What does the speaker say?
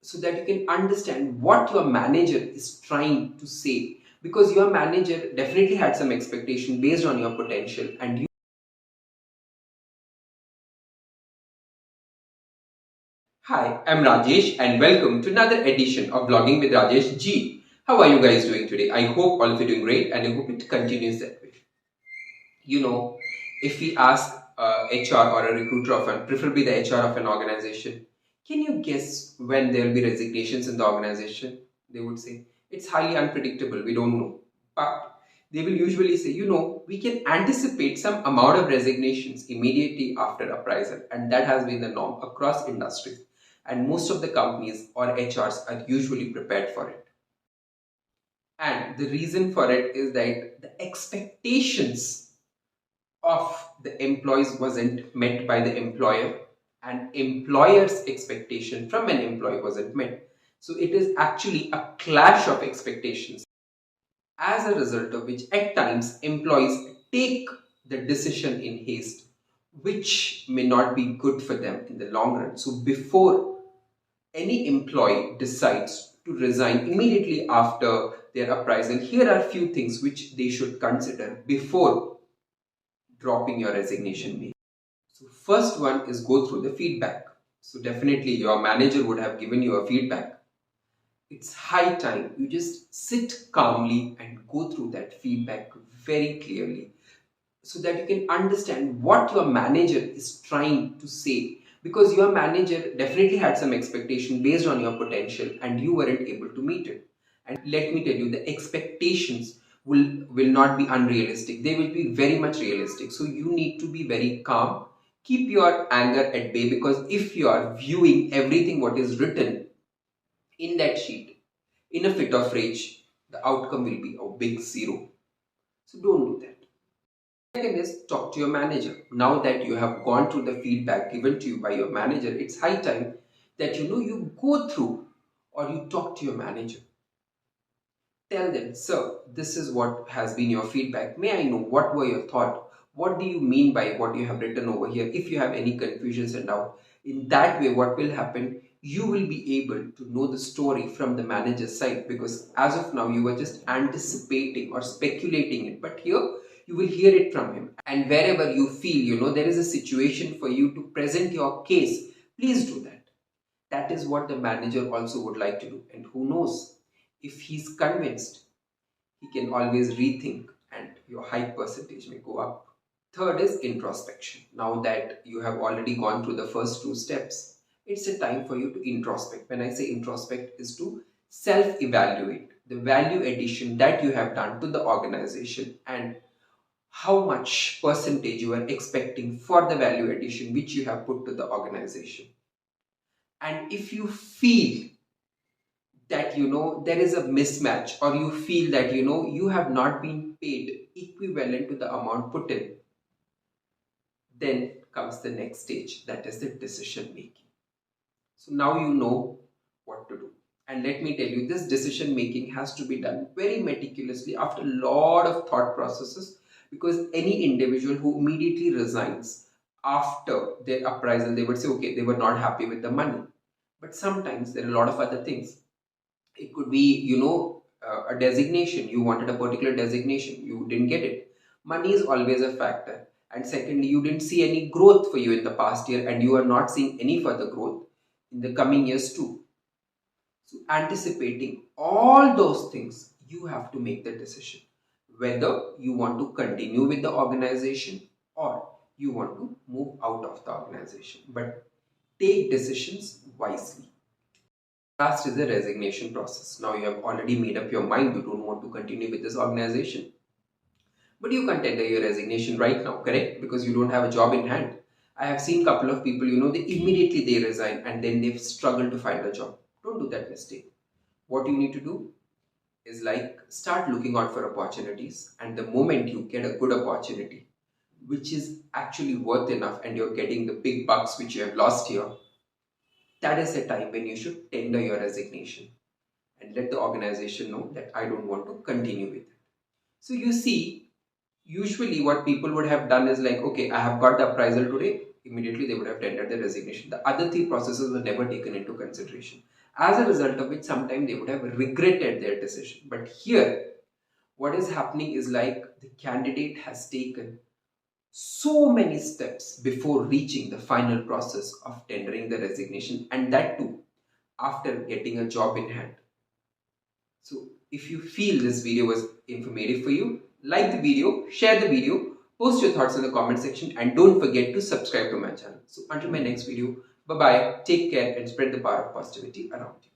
so that you can understand what your manager is trying to say, because your manager definitely had some expectation based on your potential. And you Hi, I'm Rajesh and welcome to another edition of Vlogging with Rajesh G. How are you guys doing today? I hope all of you are doing great and I hope it continues that way. You know, if we ask HR or a recruiter of an, preferably the HR of an organization, can you guess when there will be resignations in the organization? They would say, it's highly unpredictable, we don't know. But they will usually say, we can anticipate some amount of resignations immediately after appraisal, and that has been the norm across industries. And most of the companies or HRs are usually prepared for it. And the reason for it is that the expectations of the employees wasn't met by the employer, and employer's expectation from an employee wasn't met. So it is actually a clash of expectations, as a result of which at times employees take the decision in haste, which may not be good for them in the long run. So before any employee decides to resign immediately after their appraisal, here are few things which they should consider before dropping your resignation mail. So first one is go through the feedback. So definitely your manager would have given you a feedback. It's high time you just sit calmly and go through that feedback very clearly, so that you can understand what your manager is trying to say, because your manager definitely had some expectation based on your potential and you weren't able to meet it. And let me tell you, the expectations will not be unrealistic, they will be very much realistic. So you need to be very calm, keep your anger at bay, because if you are viewing everything what is written in that sheet in a fit of rage, the outcome will be a big zero. So don't do that. Second is talk to your manager. Now that you have gone through the feedback given to you by your manager, it's high time that you go through or you talk to your manager. Tell them, sir, this is what has been your feedback. May I know what were your thoughts? What do you mean by what you have written over here? If you have any confusions and doubt, in that way, what will happen? You will be able to know the story from the manager's side, because as of now, you were just anticipating or speculating it. But here, you will hear it from him. And wherever you feel, there is a situation for you to present your case, please do that. That is what the manager also would like to do. And who knows, if he's convinced, he can always rethink and your hike percentage may go up. Third is introspection. Now that you have already gone through the first two steps, it's a time for you to introspect. When I say introspect, is to self-evaluate the value addition that you have done to the organization and how much percentage you are expecting for the value addition which you have put to the organization. And if you feel that there is a mismatch, or you feel that you have not been paid equivalent to the amount put in, then comes the next stage, that is the decision making. So now you know what to do. And let me tell you, this decision making has to be done very meticulously after a lot of thought processes, because any individual who immediately resigns after their appraisal, they would say, okay, they were not happy with the money. But sometimes there are a lot of other things. It could be, a designation. You wanted a particular designation, you didn't get it. Money is always a factor. And secondly, you didn't see any growth for you in the past year, and you are not seeing any further growth in the coming years too. So anticipating all those things, you have to make the decision whether you want to continue with the organization or you want to move out of the organization. But take decisions wisely. Last is the resignation process. Now you have already made up your mind, you don't want to continue with this organization. But you can't tender your resignation right now, correct? Because you don't have a job in hand. I have seen a couple of people, they immediately they resign and then they've struggled to find a job. Don't do that mistake. What you need to do is like start looking out for opportunities, and the moment you get a good opportunity which is actually worth enough and you're getting the big bucks which you have lost here, that is the time when you should tender your resignation and let the organization know that I don't want to continue with it. So you see, usually what people would have done is like, okay, I have got the appraisal today, immediately they would have tendered the resignation. The other three processes were never taken into consideration. as a result of which sometimes they would have regretted their decision. But here, what is happening is like the candidate has taken so many steps before reaching the final process of tendering the resignation, and that too after getting a job in hand. So if you feel this video was informative for you, like the video, share the video, post your thoughts in the comment section, and don't forget to subscribe to my channel. So until my next video, bye bye, take care and spread the power of positivity around you.